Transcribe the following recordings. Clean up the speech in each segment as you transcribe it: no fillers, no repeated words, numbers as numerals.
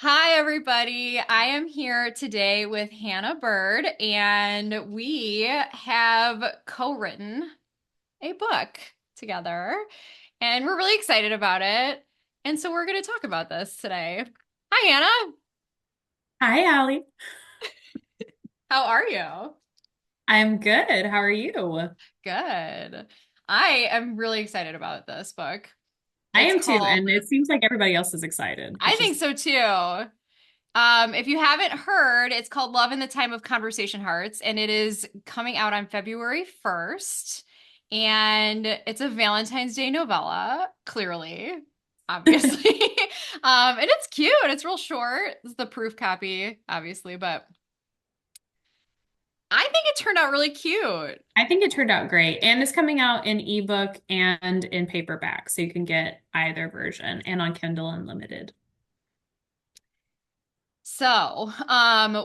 Hi, everybody. I am here today with Hannah Bird, and we have co-written a book together, and we're really excited about it. And so we're going to talk about this today. Hi, Hannah. Hi, Allie. How are you? I'm good. How are you? Good. I am really excited about this book. I It's am too, called, and it seems like everybody else is excited, I which think is so too. If you haven't heard, it's called Love in the Time of Conversation Hearts, and it is coming out on February 1st. And it's a Valentine's Day novella, clearly, obviously. And it's cute. It's real short. It's the proof copy, obviously, but I think it turned out really cute. I think it turned out great. And it's coming out in ebook and in paperback, so you can get either version and on Kindle Unlimited. So,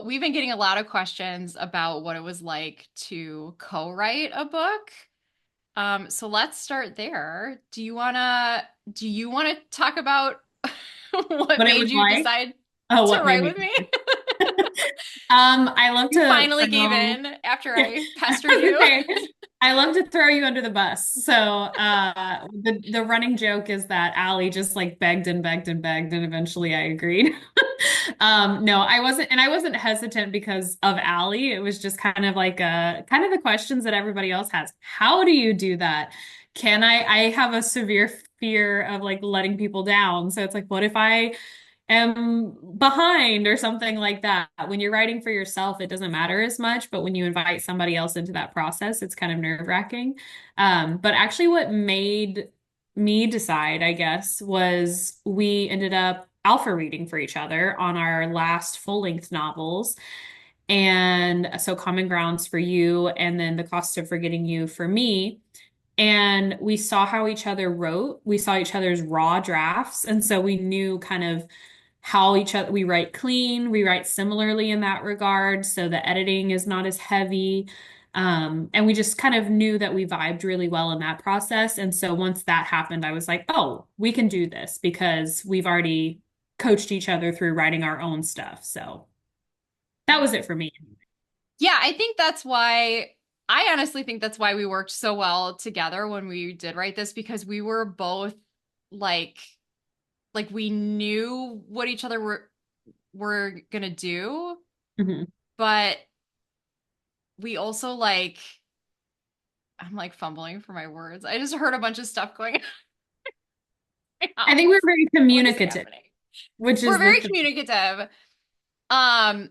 we've been getting a lot of questions about what it was like to co-write a book. So let's start there. Do you wanna talk about what What it made was you like? decide Oh, to what made write me? with me? I love You to finally gave throw. in after Yeah, I I pestered was gonna you. say, I love to throw you under the bus. So, the running joke is that Allie just like begged and begged and begged, and eventually I agreed. No, I wasn't hesitant because of Allie. It was just kind of like kind of the questions that everybody else has. How do you do that? I have a severe fear of like letting people down. So it's like, what if I am behind or something like that? When you're writing for yourself, it doesn't matter as much, but when you invite somebody else into that process, it's kind of nerve-wracking. But actually what made me decide, I guess, was we ended up alpha reading for each other on our last full-length novels. And so Common Grounds for you, and then The Cost of Forgetting You for me. And we saw how each other wrote. We saw each other's raw drafts. And so we knew kind of how each other, we write clean, we write similarly in that regard. So the editing is not as heavy. And we just kind of knew that we vibed really well in that process. And so once that happened, I was like, oh, we can do this because we've already coached each other through writing our own stuff. So that was it for me. Yeah, I honestly think that's why we worked so well together when we did write this because we were both like we knew what each other were gonna do, Mhm. but we also I'm like fumbling for my words. I just heard a bunch of stuff going on in my I think we're house. very What is communicative, happening? which We're is very communicative. Um,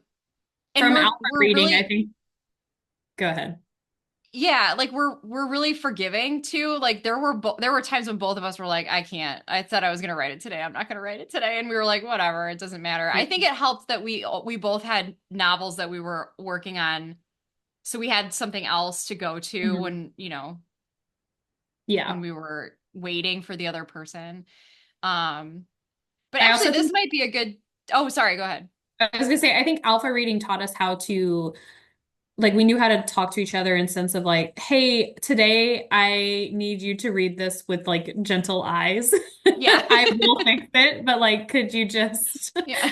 and from we're alpha we're reading, I really think. Go ahead. yeah, like we're really forgiving too. Like there were times when both of us were like, I can't. I said I was gonna write it today. I'm not gonna write it today. And we were like, whatever, it doesn't matter. I think it helped that we both had novels that we were working on, so we had something else to go to Mhm. when, when Yeah. we were waiting for the other person. Um, but I actually, also this think, might be a good. Oh, sorry. Go ahead. I was gonna say, I think alpha reading taught us how to, like, we knew how to talk to each other in sense of like, hey, today I need you to read this with like gentle eyes. Yeah. I will fix it, but like, could you just, Yeah.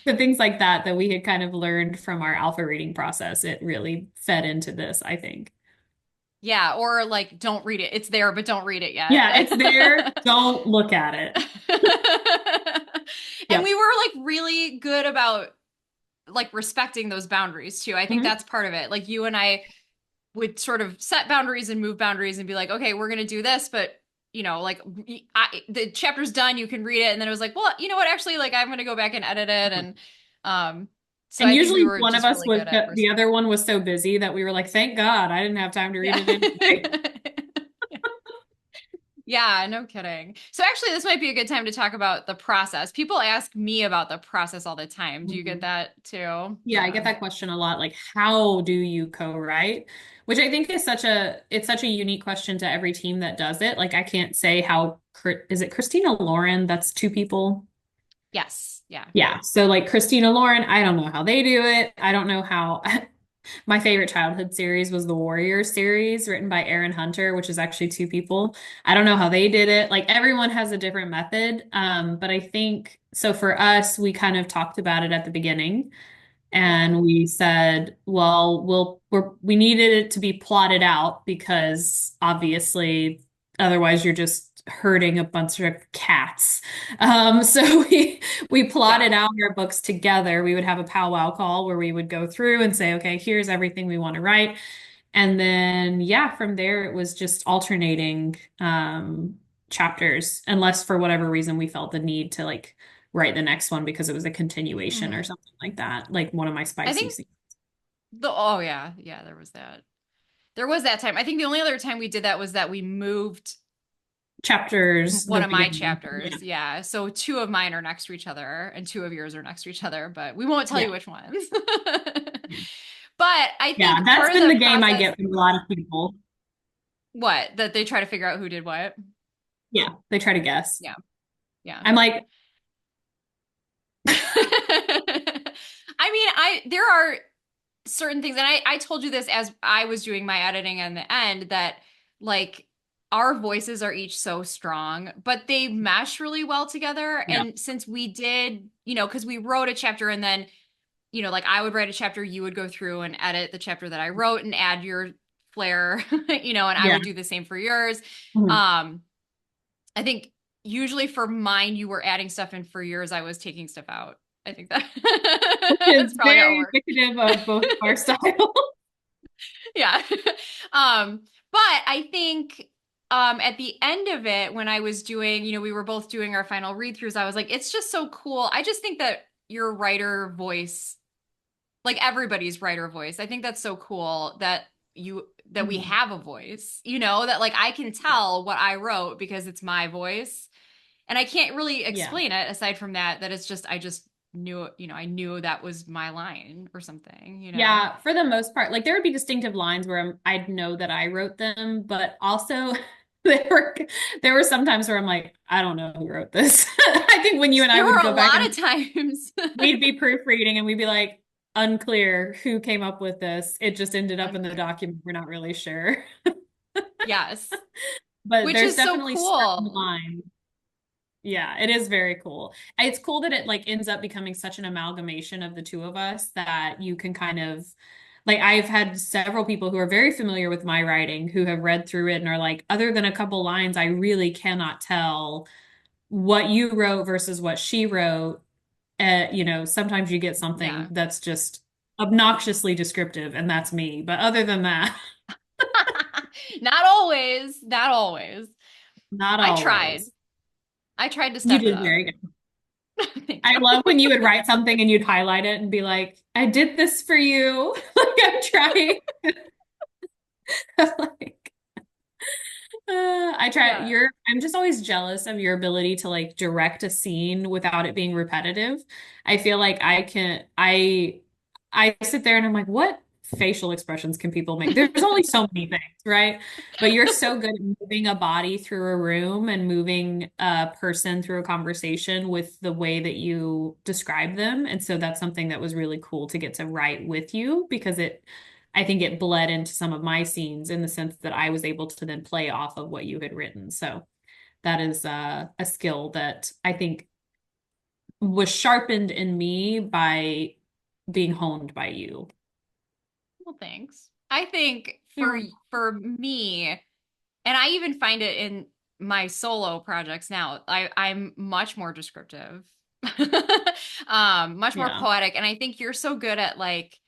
the things like that that we had kind of learned from our alpha reading process, it really fed into this, I think. Yeah. Or like, don't read it. It's there, but don't read it yet. Yeah, it's there. Don't look at it. And Yep. we were like really good about like respecting those boundaries too. I think Mhm. that's part of it. Like you and I would sort of set boundaries and move boundaries and be like, okay, we're gonna do this, but like the chapter's done, you can read it, and then it was like, well, you know what? Actually, like I'm gonna go back and edit it, and um, so And I think we usually were one of just us really was good at the other respecting. one was so busy that we were like, thank God I didn't have time to read Yeah. it anyway. Yeah, no kidding. So actually, this might be a good time to talk about the process. People ask me about the process all the time. Do you get Mhm. that too? Yeah, I Yeah. get that question a lot. Like, how do you co-write? Which I think is it's such a unique question to every team that does it. Like, I can't say how, is it Christina Lauren? That's two people. Yes. Yeah. Yeah. So like Christina Lauren, I don't know how they do it. I don't know how My favorite childhood series was the Warriors series, written by Aaron Hunter, which is actually two people. I don't know how they did it. Like everyone has a different method. But I think so for us, we kind of talked about it at the beginning and we said, well, we needed it to be plotted out because obviously otherwise you're just herding a bunch of cats. So we Yeah. plotted out our books together. We would have a powwow call where we would go through and say, okay, here's everything we want to write. And then, yeah, from there, it was just alternating chapters, unless for whatever reason we felt the need to like write the next one because it was a continuation or Mhm. something like that, like one of my I spicy think scenes. oh yeah, yeah, there was that. There was that time. I think the only other time we did that was that we moved Chapters, one the of my beginning. Yeah. chapters. Yeah. So two of mine are next to each other and two of yours are next to each other, but we won't tell Yeah. you which ones. But I Yeah. think That's part of been the the game I process, get from a lot of people. what, that they try to figure out who did what. Yeah. They try to guess. Yeah. Yeah. I'm like, there are certain things, and I told you this as I was doing my editing in the end, that like our voices are each so strong, but they mesh really well together. yeah. And since we did, because we wrote a chapter and then, like I would write a chapter, you would go through and edit the chapter that I wrote and add your flair, and I Yeah. would do the same for yours. Mhm. Um, I think usually for mine, you were adding stuff in, for yours, I was taking stuff out. I think that that's It's probably how it very worked. indicative of both of our styles. Yeah. Um, but I think at the end of it, when I was doing, we were both doing our final read throughs, I was like, it's just so cool. I just think that your writer voice, like everybody's writer voice, I think that's so cool that we Mhm. have a voice, that like I can Yeah. tell what I wrote because it's my voice. And I can't really Yeah. explain it aside from that it's just I just knew, I knew that was my line or something. Yeah, for the most part, like there would be distinctive lines where I'd know that I wrote them, but also there were there were some times where I'm like, I don't know who wrote this. I think when you and I There would were a go back lot and of times. we'd be proofreading and we'd be like, unclear who came up with this. It just ended up in the Unclear. document. We're not really sure. Yes. But Which there's is so definitely certain cool. lines. Yeah, it is very cool. It's cool that it like ends up becoming such an amalgamation of the two of us that you can kind of like I've had several people who are very familiar with my writing who have read through it and are like, other than a couple lines, I really cannot tell what you wrote versus what she wrote. Sometimes you get something Yeah. that's just obnoxiously descriptive, and that's me. But other than that, Not always. Not always. not I tried. always. I tried to You step it did up. very good. Thank I you. love when you would write something and you'd highlight it and be like, I did this for you. Like I'm trying. Like, I try Yeah. I'm just always jealous of your ability to like direct a scene without it being repetitive. I feel like I sit there and I'm like, what facial expressions can people make? There's only so many things, right? But you're so good at moving a body through a room and moving a person through a conversation with the way that you describe them. And so that's something that was really cool to get to write with you because I think it bled into some of my scenes in the sense that I was able to then play off of what you had written. So that is a skill that I think was sharpened in me by being honed by you. Well, thanks. I think for Yeah. me, and I even find it in my solo projects now, I'm much more descriptive. Much more Yeah. poetic. And I think you're so good at like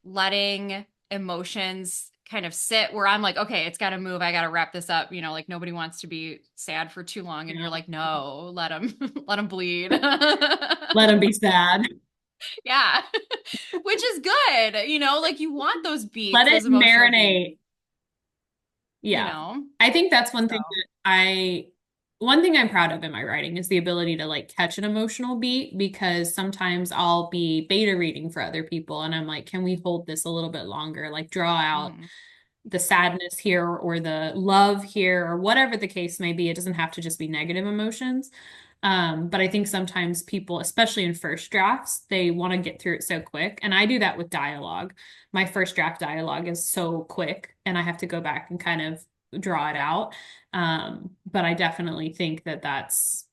letting emotions kind of sit where I'm like, okay, it's got to move. I got to wrap this up. Like nobody wants to be sad for too long. And you're Yeah. like, no, let them, let them bleed. Let them be sad. Yeah. Which is good. Like you want those Let beats, it those emotional beats, marinate. you Yeah. know? I think that's So, one thing I'm proud of in my writing is the ability to like catch an emotional beat because sometimes I'll be beta reading for other people and I'm like, can we hold this a little bit longer? Like draw out mhm. the sadness here or the love here or whatever the case may be. It doesn't have to just be negative emotions. But I think sometimes people, especially in first drafts, they want to get through it so quick. And I do that with dialogue. My first draft dialogue is so quick, and I have to go back and kind of draw it out. But I definitely think that that's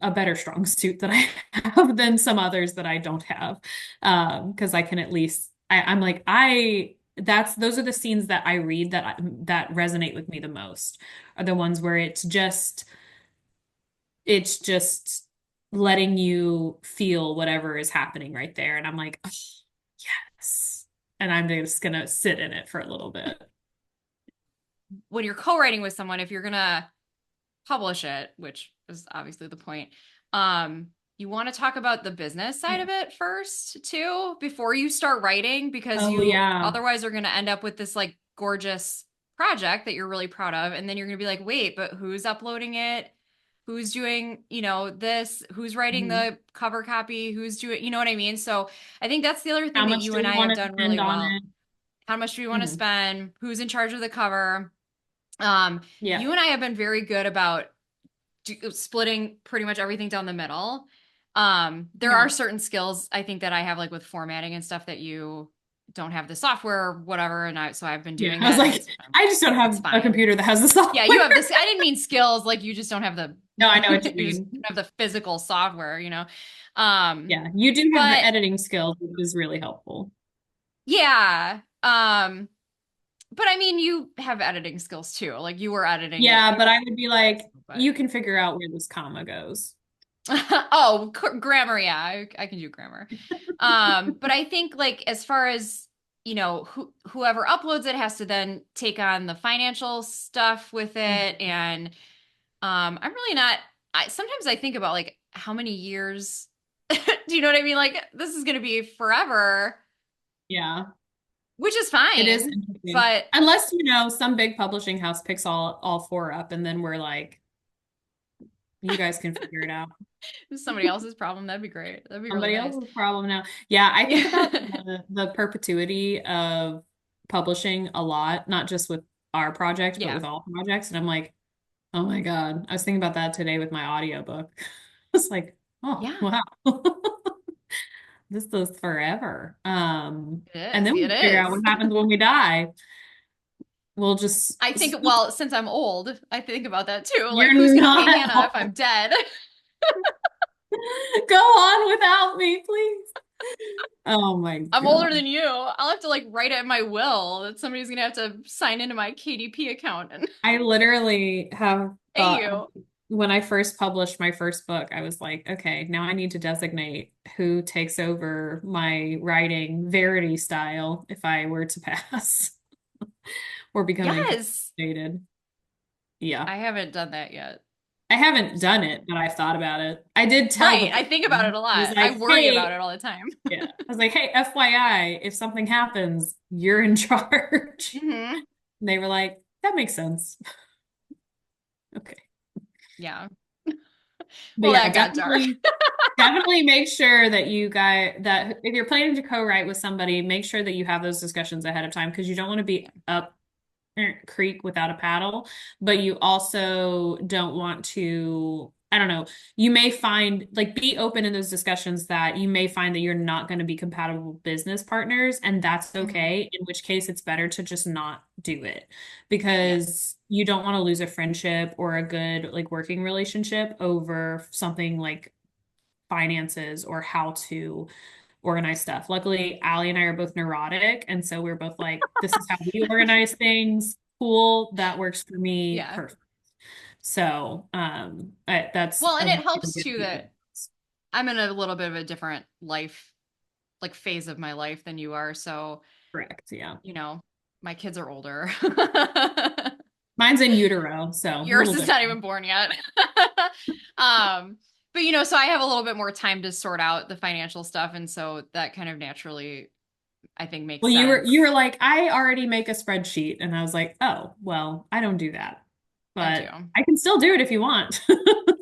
a better strong suit that I have than some others that I don't have. Because I can at least, I'm like, those are the scenes that I read that resonate with me the most, are the ones where it's just letting you feel whatever is happening right there. And I'm like, oh, yes. And I'm just gonna sit in it for a little bit. When you're co-writing with someone, if you're gonna publish it, which is obviously the point, you want to talk about the business side of it first too, before you start writing, because Oh you yeah. otherwise are gonna end up with this like gorgeous project that you're really proud of, and then you're gonna be like, wait, but who's uploading it? Who's doing, this? Who's writing Mhm. the cover copy? Who's doing, you know what I mean? So I think that's the other How thing that much you do and we I want have to done really spend on well. it? How much do we want to Mhm. spend? Who's in charge of the cover? Um, Yeah. you and I have been very good about splitting pretty much everything down the middle. There Yeah. are certain skills I think that I have, like with formatting and stuff, that you don't have the software or whatever, and so I've been Yeah. doing I was that, and like, it's I just don't it's have a fine. computer that has the Yeah, software. you have this. I didn't mean skills, like you just don't have the No, I know what you you just mean. don't have the physical software. Um, Yeah, you do have the but editing skills, which is really helpful. yeah. But I mean, you have editing skills too. Like you were editing it. Yeah, but I would be like, But you can figure out where this comma goes. oh, grammar, yeah, I can do grammar. But I think like as far as whoever uploads it has to then take on the financial stuff with it, Mhm. and I'm really not. Sometimes I think about like how many years. Do you know what I mean? Like this is going to be forever, Yeah, which is it is fine, interesting. but Unless, some big publishing house picks all four up, and then we're like, you guys can figure it out. if somebody else's problem, that'd be great. That'd be really Somebody nice. else's problem now. Yeah, I think about Yeah. the perpetuity of publishing a lot, not just with our project, but Yeah. with all projects. And I'm like, oh my God. I was thinking about that today with my audiobook. It's like, oh, Yeah. wow. This goes forever. It And is. then It we figure out is. what happens when we die. We'll just, I think, well, since I'm old, I think about that too. Like, you're who's going to pay not Hannah if I'm old. dead? Go on without me, please. Oh my I'm older God. than you. I'll have to like write it in my will that somebody's going to have to sign into my KDP account and I literally have pay thought you. when I first published my first book, I was like, okay, now I need to designate who takes over my writing Verity style if I were to pass or become Yes. incapacitated. Yeah. I haven't done that yet. I haven't done it, but I've thought about it. I did tell the Right. I think about it person. a I was lot. I like, worry about hey, it all the time. yeah. I was like, hey, FYI, if something happens, you're in charge. Hmm. And they were like, that makes sense. Okay. Yeah. But Well, yeah, that got dark. definitely make sure that you guys that if you're planning to co-write with somebody, make sure that you have those discussions ahead of time because you don't want to be up creek without a paddle, but you also don't want to, I don't know, you may find like be open in those discussions that you may find that you're not going to be compatible business partners, and that's Hmm. okay, in which case it's better to just not do it Yeah. because you don't want to lose a friendship or a good like working relationship over something like finances or how to organize stuff. Luckily, Allie and I are both neurotic, and so we're both like, this is how we organize things. Cool, that works for me. Yeah. Perfect. So, that's Well, and a it really helps good too feedback. that I'm in a little bit of a different life, like phase of my life than you are. So, Correct. Yeah. you know, my kids are older. Mine's in utero, so a Yours little is different. not even born yet. um, but so I have a little bit more time to sort out the financial stuff, and so that kind of naturally, I think, makes Well, you were sense. like, I already make a spreadsheet, and I was like, oh, well, I don't do that, I do. but I can still do it if you want.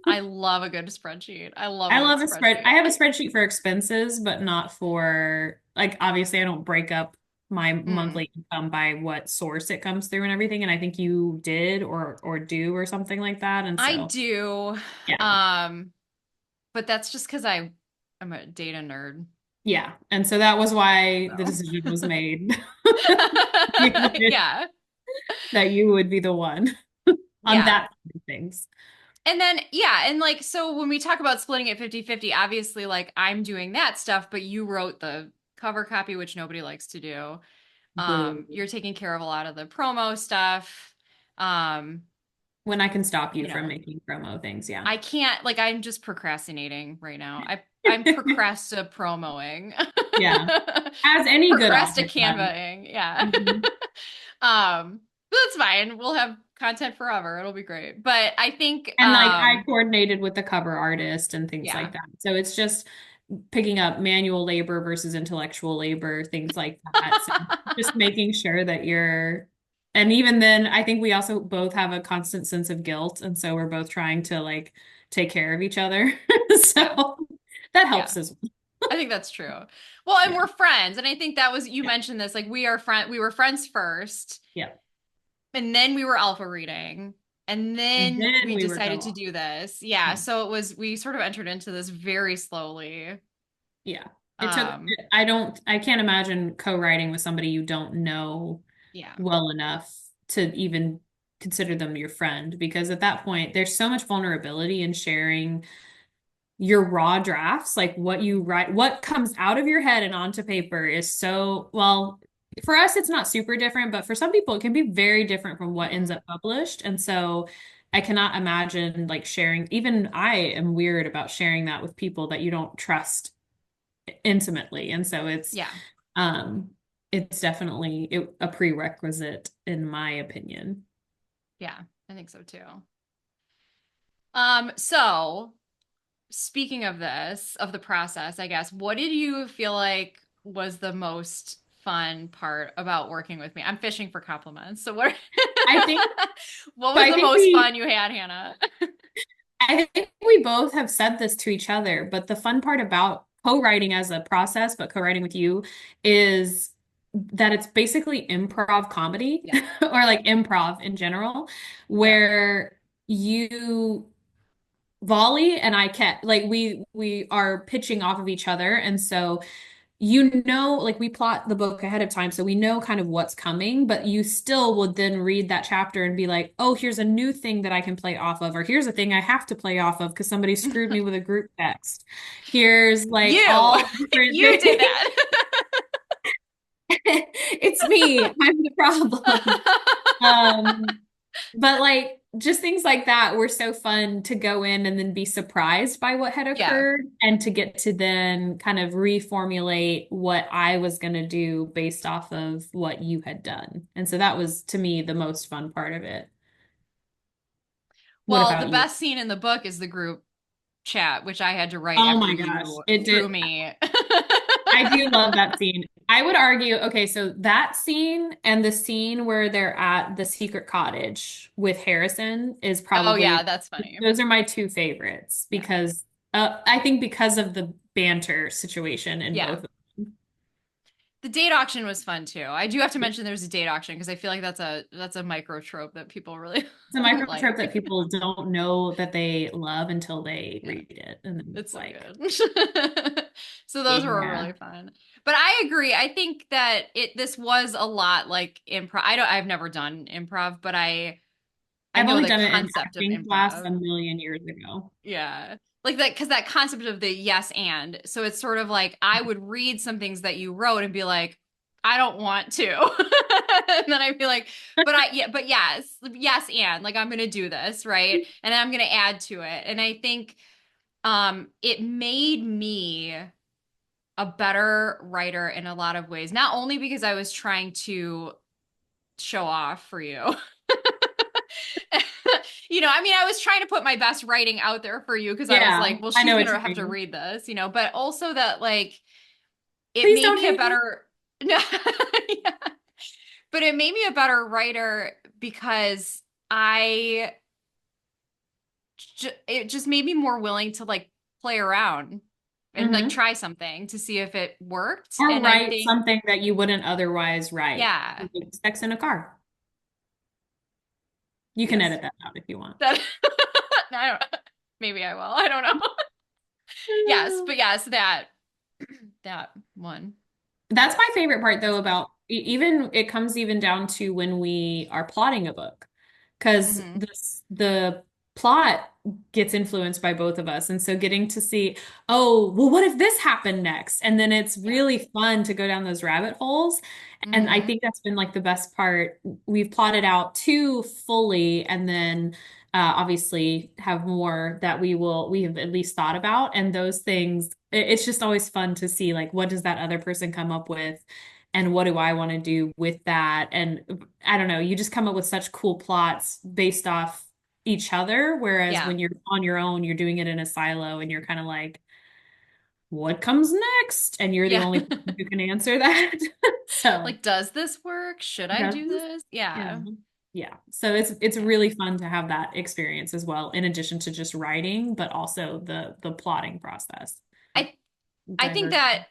I love a good spreadsheet. I love a I good love a spread. spreadsheet. I have a spreadsheet for expenses, but not for like obviously I don't break up. my Mm. monthly income by what source it comes through and everything. And I think you did or do or something like that. And I so, do. yeah. Um, but that's just because I'm a data nerd. Yeah. And so that was why the So decision was made that yeah. you would be the one on Yeah. that side of things. And then yeah, and like so when we talk about splitting it 50-50, obviously like I'm doing that stuff, but you wrote the cover copy, which nobody likes to do. Boo. You're taking care of a lot of the promo stuff. Um, When I can stop you you from know, making promo things, yeah. I can't like I'm just procrastinating right now. I'm promoing. Yeah. As any good author does. Canvaing. Yeah. Mhm. But that's fine. We'll have content forever. It'll be great. But I think And like I coordinated with the cover artist and things yeah. like that. So it's just picking up manual labor versus intellectual labor, things like that. So just making sure that and even then, I think we also both have a constant sense of guilt. And so we're both trying to like take care of each other. Yeah. So that Yeah. helps as well. I think that's true. Well, and Yeah. we're friends. And I think that was you Yeah. mentioned this like we were friends first. Yeah. And then we were alpha reading. And And then then we we were decided to co-op. do this. Yeah. Yeah. So we sort of entered into this very slowly. Yeah. It took, Um, I can't imagine co-writing with somebody you don't know yeah. well enough to even consider them your friend because at that point there's so much vulnerability in sharing your raw drafts, like what you write, what comes out of your head and onto paper is so, well, for us it's not super different, but for some people it can be very different from what ends Mm, up published. And so I cannot imagine like sharing, even I am weird about sharing that with people that you don't trust intimately. And so yeah. um it's definitely a prerequisite in my opinion. Yeah. I think so too. So speaking of this, of the process, I guess, what did you feel like was the most fun part about working with me? I'm fishing for compliments. So what I think what so was I the think most we fun you had, Hannah? I think we both have said this to each other, but the fun part about co-writing as a process, but co-writing with you is that it's basically improv comedy Yeah. or like improv in general, Yeah. where you volley and I catch like we are pitching off of each other. And so like we plot the book ahead of time, so we know kind of what's coming, but you still would then read that chapter and be like, oh, here's a new thing that I can play off of, or here's a thing I have to play off of because somebody screwed me with a group text. Here's like You. all different You did things. that. It's me. I'm the problem. Um, but like just things like that were so fun to go in and then be surprised by what had Yeah. occurred and to get to then kind of reformulate what I was going to do based off of what you had done. And so that was to me the most fun part of it. What Well, the about you? best scene in the book is the group chat, which I had to write Oh after my gosh, you it threw did. me. I do love that scene. I would argue, okay, so that scene and the scene where they're at the secret cottage with Harrison is Oh yeah, probably, that's funny. those are my two favorites Yeah. because I think because of the banter situation in Yeah. both of them. The date auction was fun too. I do have to Yeah. mention there's a date auction because I feel like that's a micro trope that people really It's a micro trope that like. people don't know that they love until they Yeah, read it. And then it's it's so like, good. So those were yeah. really fun. But I agree. I think that this was a lot like improv. I've never done improv, but I I've know only the done it in concept of acting class a improv. million years ago. Yeah. Like that, because that concept of the yes and. So it's sort of like I would read some things that you wrote and be like, I don't want to. And then I'd be like, yeah, but yes, yes, and like I'm gonna do this, right? And then I'm gonna add to it. And I think it made me a better writer in a lot of ways, not only because I was trying to show off for you. I mean, I was trying to put my best writing out there for you because I was Yeah, like, well, I she's know what gonna you have to mean. read this, but also that like it Please made don't me a hate me. better yeah. But it made me a better writer because it just made me more willing to like play around and like Hmm. try something to see if it worked. Or And I write think, something that you wouldn't otherwise write. yeah, Like sex in a car. You can yes, edit that out if you want. that I don't, maybe I will. I don't know. Yes, but yes, that one. That's my favorite part though That's fun. about even it comes even down to when we are plotting a book because Hmm. the plot gets influenced by both of us. And so getting to see, oh, well, what if this happened next? And then it's Yeah. really fun to go down those rabbit holes. And I Hmm. think that's been like the best part. We've plotted out too fully and then obviously have more that we have at least thought about. And those things, it's just always fun to see like what does that other person come up with and what do I want to do with that? And I don't know, you just come up with such cool plots based off each other. Whereas Yeah. when you're on your own, you're doing it in a silo and you're kind of like, what comes next? And you're the Yeah. only person who can answer that. So Like, does this work? Should I does do this? this? Yeah. Yeah. Yeah. So it's Yeah. really fun to have that experience as well, in addition to just writing, but also the plotting process. I I think Diverse. that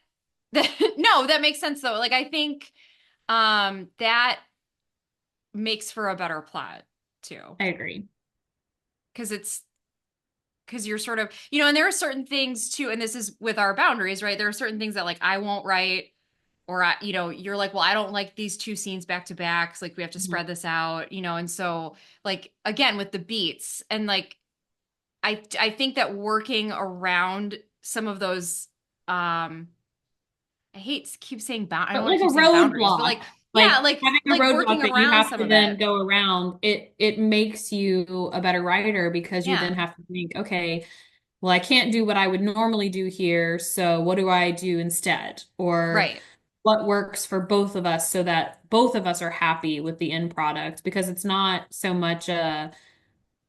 no, that makes sense though. Like I think that makes for a better plot too. I agree. Because it's because you're sort of, and there are certain things too, and this is with our boundaries, right? There are certain things that like I won't write, or you're like, well, I don't like these two scenes back to back. So like we have to Mhm. spread this out, and so like again with the beats and like I think that working around some of those I hate to keep saying I don't But want like to a keep saying boundaries, but roadblock, like yeah, like like having a like roadblock working that you around have some to of it. then go around, it makes you a better writer because you then Yeah. have to think, okay, well, I can't do what I would normally do here, so what do I do instead? Or Right. what works for both of us so that both of us are happy with the end product? Because it's not so much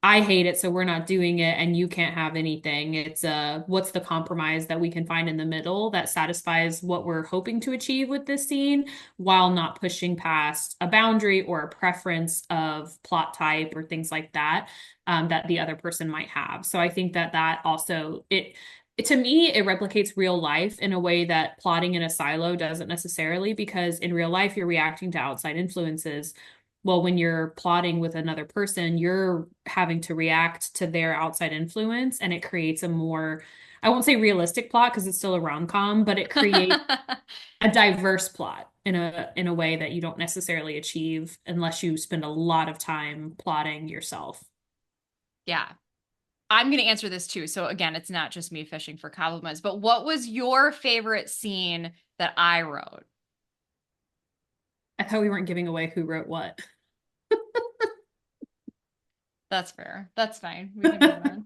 I hate it, so we're not doing it, and you can't have anything. It's what's the compromise that we can find in the middle that satisfies what we're hoping to achieve with this scene while not pushing past a boundary or a preference of plot type or things like that that the other person might have. So I think that that also to me, it replicates real life in a way that plotting in a silo doesn't necessarily, because in real life, you're reacting to outside influences. Well, when you're plotting with another person, you're having to react to their outside influence, and it creates a more, I won't say realistic plot because it's still a rom-com, but it creates a diverse plot in a way that you don't necessarily achieve unless you spend a lot of time plotting yourself. Yeah. I'm going to answer this too. So again, it's not just me fishing for compliments, but what was your favorite scene that I wrote? I thought we weren't giving away who wrote what. That's fair. That's fine. We can move on.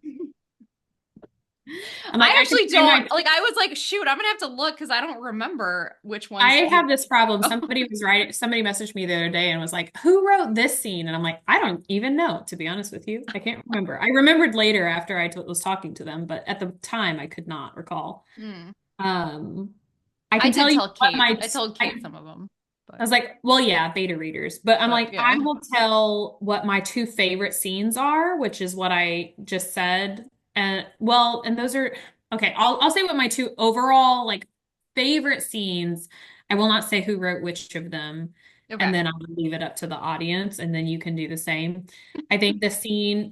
I'm like, I I can actually say don't my like I was like, shoot, I'm gonna have to look because I don't remember which I ones you have this problem. wrote. Somebody messaged me the other day and was like, "Who wrote this scene?" And I'm like, "I don't even know, to be honest with you. I can't remember. I remembered later after was talking to them, but at the time I could not recall." Hmm. Um, I I can did tell you tell what Kate. I told Kate some of them, I was like, well, yeah, beta readers. But I'm but like, I yeah. will tell what my two favorite scenes are, which is what I just said. And well, and those are okay, I'll say what my two overall like favorite scenes. I will not say who wrote which of them, and Okay. then I'll leave it up to the audience, and then you can do the same. I think the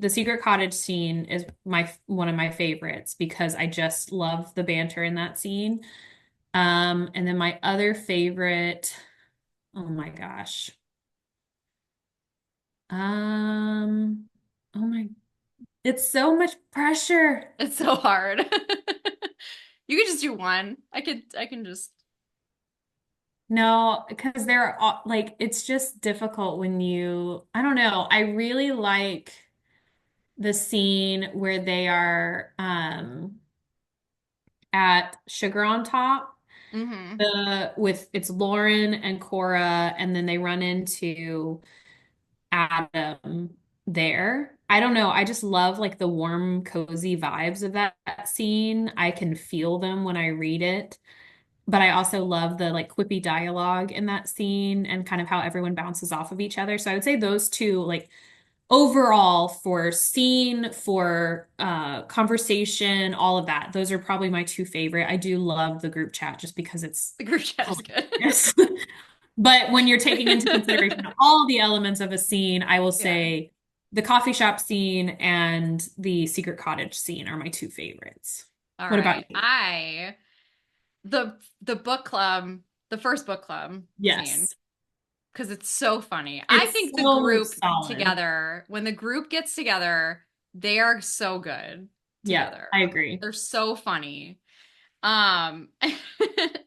secret cottage scene is my one of my favorites because I just love the banter in that scene. And then my other favorite. Oh my gosh. Um, oh my, it's so much pressure. It's so hard. You could just do one. I can just No, because like, it's just difficult when I don't know. I really like the scene where they are at Sugar on Top. hmm With it's Lauren and Cora, and then they run into Adam there. I don't know. I just love like the warm, cozy vibes of that scene. I can feel them when I read it. But I also love the like quippy dialogue in that scene and kind of how everyone bounces off of each other. So I would say those two, like overall for scene, for conversation, all of that, those are probably my two favorite. I do love the group chat just because it's The group chat is good. hilarious. But when you're taking into consideration all the elements of a scene, I will Yeah. say the coffee shop scene and the secret cottage scene are my two favorites. All What about right. you? The book club, the first book club scene, Yes. because it's so funny. I It's think the so group solid. together, when the group gets together, they are so good Yeah, together. I agree. They're so funny. Um,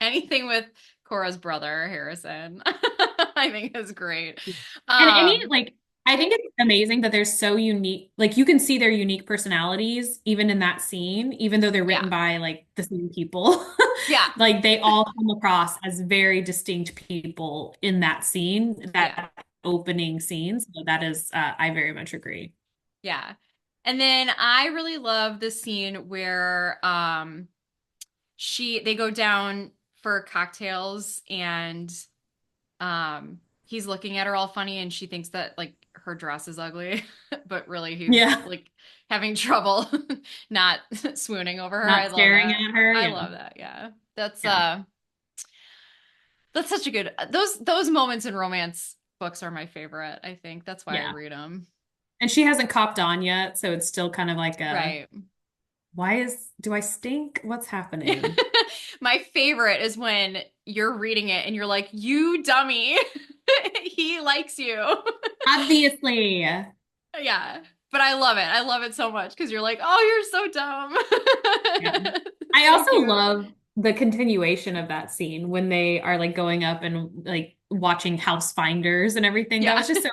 anything with Cora's brother, Harrison, I think is great. And any Um, like I think it's amazing that they're so unique. Like you can see their unique personalities even in that scene, even though they're written yeah, by like the same people. yeah, Like they all come across as very distinct people in that scene, yeah, that opening scene. So that is I very much agree. yeah. And then I really love the scene where they go down for cocktails and he's looking at her all funny and she thinks that like her dress is ugly, but really he's Yeah. like having trouble not swooning over her. I Not love staring that. at her. I Yeah. love that. Yeah. That's Yeah. that's such a good those moments in romance books are my favorite, I think. That's why I Yeah. read them. And she hasn't copped on yet, so it's still kind of like a Right. do I stink? What's happening? My favorite is when you're reading it and you're like, "You dummy." He likes you. Obviously. Yeah. But I love it. I love it so much because you're like, "Oh, you're so dumb." Yeah. It's I so also cute. love the continuation of that scene when they are like going up and like watching house finders and everything. That Yeah. was just so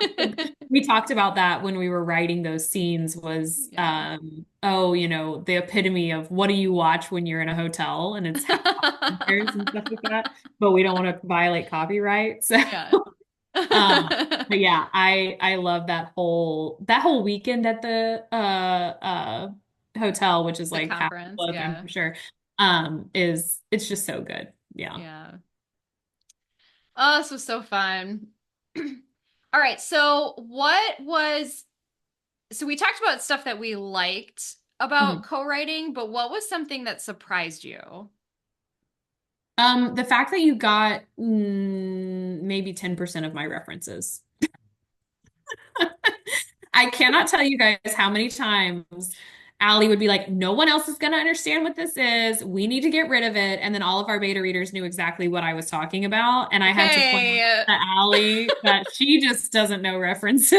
we talked about that when we were writing those scenes was Yeah. the epitome of what do you watch when you're in a hotel and it's house finders and stuff like that. But we don't want to violate copyright. So Yeah. um but yeah, I love that whole weekend at the hotel, which is The like half the conference. book, I'm Yeah. sure. Is it's just so good. Yeah. Yeah. Oh, this was so fun. All right. So we talked about stuff that we liked about Mhm. co-writing, but what was something that surprised you? The fact that you got maybe 10% of my references. I cannot tell you guys how many times Allie would be like, no one else is going to understand what this is. We need to get rid of it. And then all of our beta readers knew exactly what I was talking about. And I had to point out Okay. to Allie that she just doesn't know references,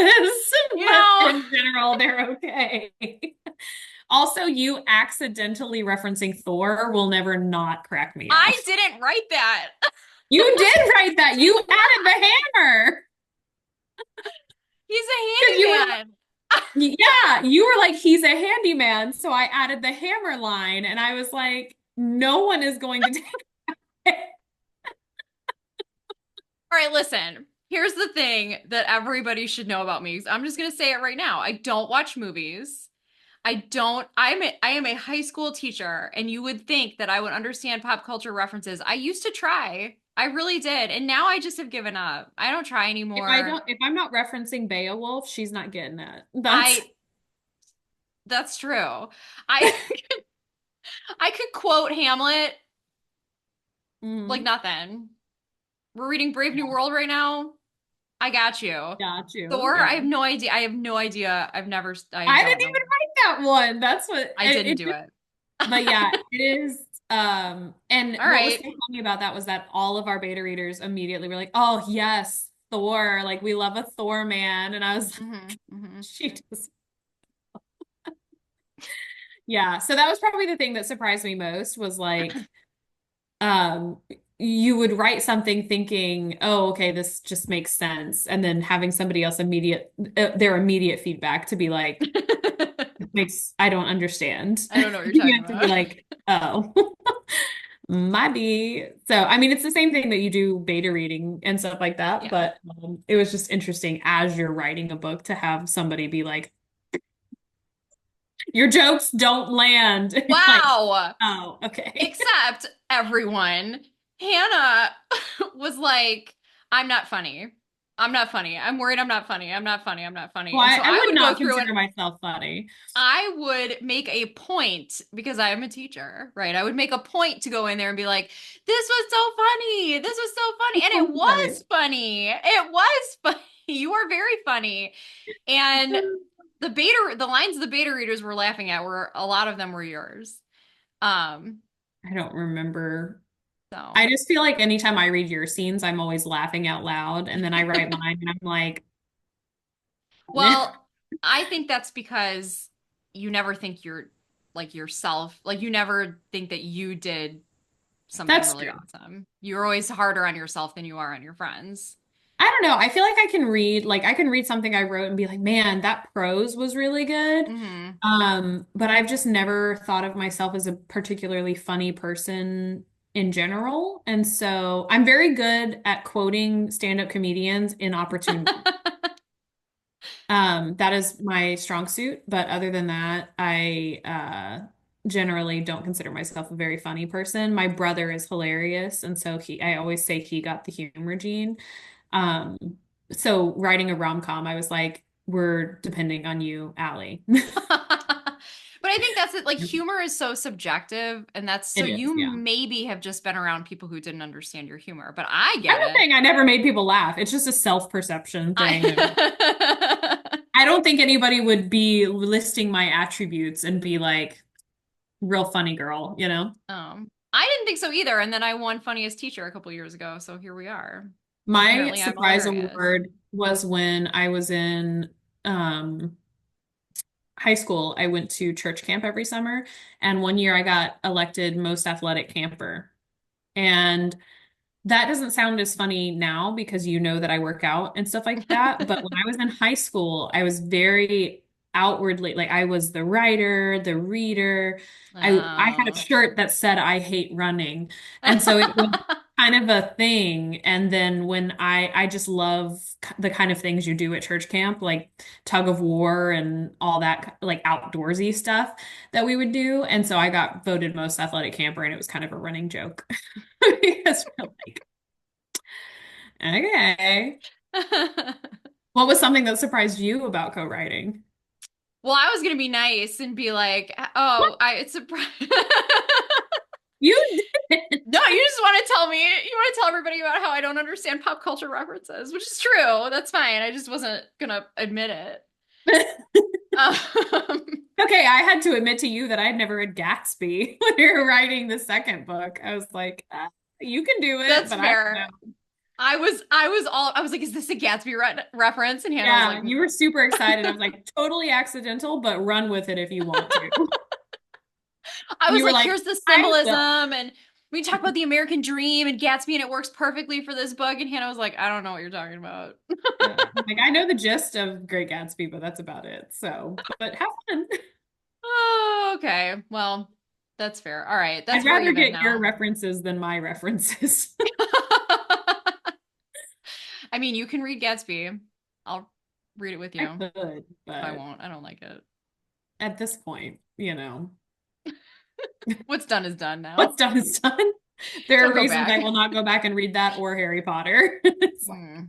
You but know, in general, they're okay. Also, you accidentally referencing Thor will never not crack me up. I didn't write that. You did write that. You added the hammer He's because a you were handyman. yeah, you were like, he's a handyman. So I added the hammer line and I was like, no one is going to take it. All right, listen. Here's the thing that everybody should know about me. I'm just gonna say it right now. I don't watch movies. I am a high school teacher, and you would think that I would understand pop culture references. I used to try. I really did. And now I just have given up. I don't try anymore. If I'm not referencing Beowulf, she's not getting it. That's I That's true. I I could quote Hamlet like mm, nothing. We're reading Brave New World right now. I got you. got you. Thor, I Yeah. have no idea. I have no idea. I I don't didn't know. even write that one. That's what I didn't do it. but yeah, it is. And All what was so right. funny about that was that all of our beta readers immediately were like, "Oh yes, Thor! Like we love a Thor man." And I was like, Hmm. "She does." Yeah. So that was probably the thing that surprised me most was like, um, you would write something thinking, "Oh, okay, this just makes sense," and then having somebody else their immediate feedback to be like, I don't understand." I don't know what you're You talking have to be about. like, "Oh." Might be. So, I mean, it's the same thing that you do beta reading and stuff like that, Yeah. but it was just interesting as you're writing a book to have somebody be like, your jokes don't land. And you're like, Wow. oh, okay. Except everyone. Hannah was like, I'm not funny. I'm not funny. I'm worried I'm not funny. I'm not funny. I'm not funny. Well, And so I I would would go not through and consider myself funny. I would make a point because I am a teacher, right? I would make a point to go in there and be like, this was so funny. This was so funny. And it Right. was funny. It was funny. You are very funny. And the lines the beta readers were laughing at were a lot of them were yours. Um, I don't remember. so I just feel like anytime I read your scenes, I'm always laughing out loud. And then I write mine and I'm like, well, I think that's because you never think you're like yourself. Like you never think that you did something that's really true. awesome. You're always harder on yourself than you are on your friends. I don't know. I feel like I can read something I wrote and be like, man, that prose was really good. Hmm. But I've just never thought of myself as a particularly funny person in general. And so I'm very good at quoting stand-up comedians in opportune. That is my strong suit, but other than that, I generally don't consider myself a very funny person. My brother is hilarious, and so I always say he got the humor gene. Um, so writing a rom-com, I was like, we're depending on you, Allie. But I think that's it. Like humor is so subjective, and that's so It is, you yeah. maybe have just been around people who didn't understand your humor, but I I'm get not it. saying I never made people laugh. It's just a self-perception thing. I I don't think anybody would be listing my attributes and be like, real funny girl, you know? I didn't think so either, and then I won funniest teacher a couple years ago, so here we are. My Apparently, I'm surprise hilarious. award was when I was in um, high school. I went to church camp every summer, and one year I got elected most athletic camper. And that doesn't sound as funny now because you know that I work out and stuff like that. But when I was in high school, I was very outwardly like I was the writer, the reader. I had a Oh. shirt that said I hate running. And so it was kind of a thing. And then when I just love the kind of things you do at church camp, like tug of war and all that like outdoorsy stuff that we would do. And so I got voted most athletic camper and it was kind of a running joke. Because we're like, okay. What was something that surprised you about co-writing? Well, I was gonna be nice and be like, "Oh, I it's a." You didn't. No, you just want to tell me. You want to tell everybody about how I don't understand pop culture references, which is true. That's fine. I just wasn't gonna admit it. Um, Okay, I had to admit to you that I'd never read Gatsby when you were writing the second book. I was like, you can do it, that's but I don't fair. know. I was like, is this a Gatsby reference? And Hannah was like, Yeah, you were super excited. I was like, totally accidental, but run with it if you want to. I And was you were like, like, here's the I will. symbolism, and we talk about the American dream and Gatsby, and it works perfectly for this book. And Hannah was like, I don't know what you're talking about. Like I know the gist of Great Gatsby, but that's about it. So, but have fun. Oh, okay. Well, that's fair. All right. That's I'd rather forgiven get your now. references than my references. I mean, you can read Gatsby. I'll read it with I you. could, I but won't. I don't like it. at this point, What's done is done what's now. done is done. There are Don't go reasons back. I will not go back and read that or Harry Potter. It's like Hmm.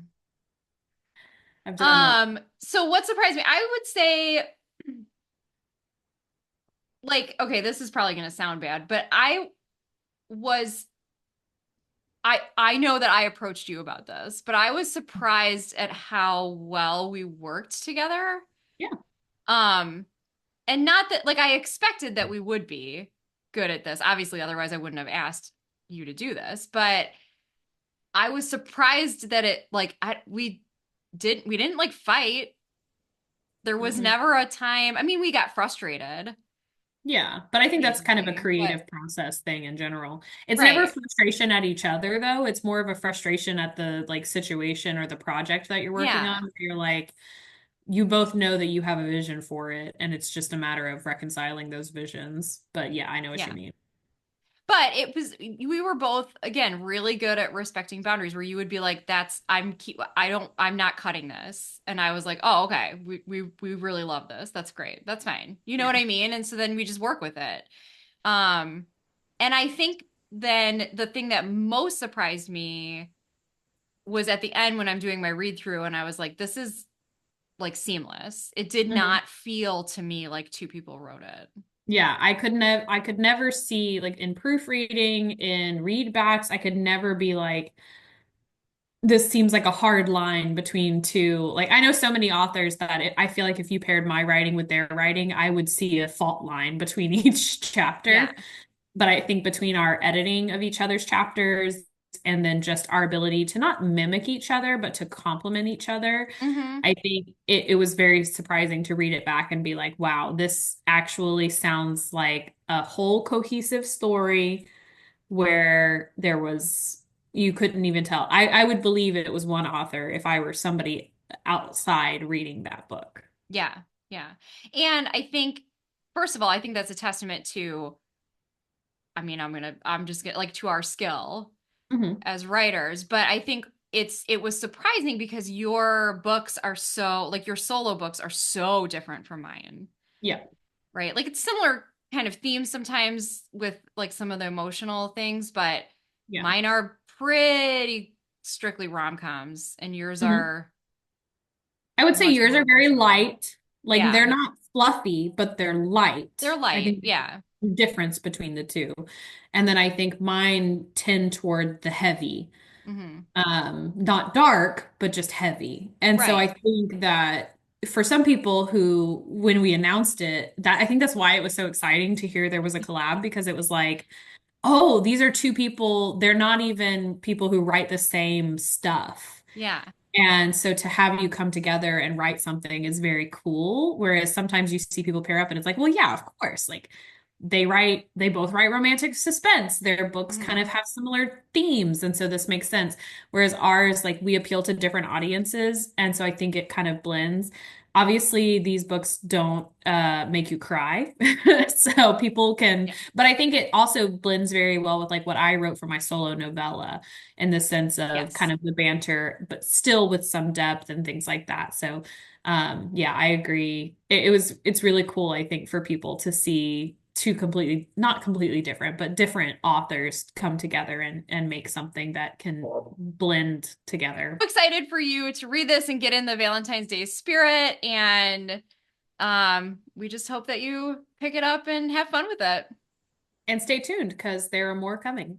I've done that. So what surprised me? I would say like, okay, this is probably gonna sound bad, but was I know that I approached you about this, but I was surprised at how well we worked together. Yeah. Um, and not that like I expected that we would be good at this. Obviously, otherwise I wouldn't have asked you to do this, but I was surprised that it like we didn't like fight. There was Mm-mm. never a time. I mean, we got frustrated Yeah, but I think that's kind of a occasionally, but creative process thing in general. It's never right. frustration at each other though. It's more of a frustration at the like situation or the project that you're working Yeah. on. Where you're like, you both know that you have a vision for it, and it's just a matter of reconciling those visions. But yeah, I know what you Yeah. mean. But it was we were both again really good at respecting boundaries where you would be like that's I'm not cutting this and I was like oh okay we really love this that's great that's fine you know Yeah. what I mean and so then we just work with it um and I think then the thing that most surprised me was at the end when I'm doing my read through and I was like, this is like seamless. It did Mhm. not feel to me like two people wrote it. Yeah, I could never see like in proofreading, in readbacks, I could never be like, this seems like a hard line between two. Like I know so many authors that I feel like if you paired my writing with their writing, I would see a fault line between each Yeah. chapter. But I think between our editing of each other's chapters and then just our ability to not mimic each other, but to complement each other, Mm-hmm. I think it was very surprising to read it back and be like, wow, this actually sounds like a whole cohesive story where there was, you couldn't even tell. I would believe it was one author if I were somebody outside reading that book. Yeah. Yeah. And I think, first of all, I think that's a testament to, I mean, I'm just gonna like to our skill Hmm. as writers, but I think it was surprising because your books are so like your solo books are so different from mine, Yeah. right? Like it's similar kind of themes sometimes with like some of the emotional things, but Yeah. mine are pretty strictly rom-coms and yours Hmm. are I would say much yours more are very emotional. light. Like they're Yeah. not fluffy, but they're They're light. I light. think Yeah. the difference between the two. And then I think mine tend toward the heavy. Hmm. Not dark, but just heavy. And so I Right. think that for some people who, when we announced it, that I think that's why it was so exciting to hear there was a collab because it was like, oh, these are two people. They're not even people who write the same stuff. Yeah. And so to have you come together and write something is very cool. Whereas sometimes you see people pair up and it's like, well, yeah, of course. Like they both write romantic suspense. Their books kind Hmm. of have similar themes. And so this makes sense. Whereas ours, like we appeal to different audiences. And so I think it kind of blends. Obviously, these books don't make you cry. So people can, Yeah. but I think it also blends very well with like what I wrote for my solo novella in the sense of Yes. kind of the banter, but still with some depth and things like that. So, yeah, I agree. It's really cool, I think, for people to see two completely, not completely different, but different authors come together and make something that can blend together Excited for you to read this and get in the Valentine's Day spirit. And we just hope that you pick it up and have fun with it. and stay tuned because there are more coming.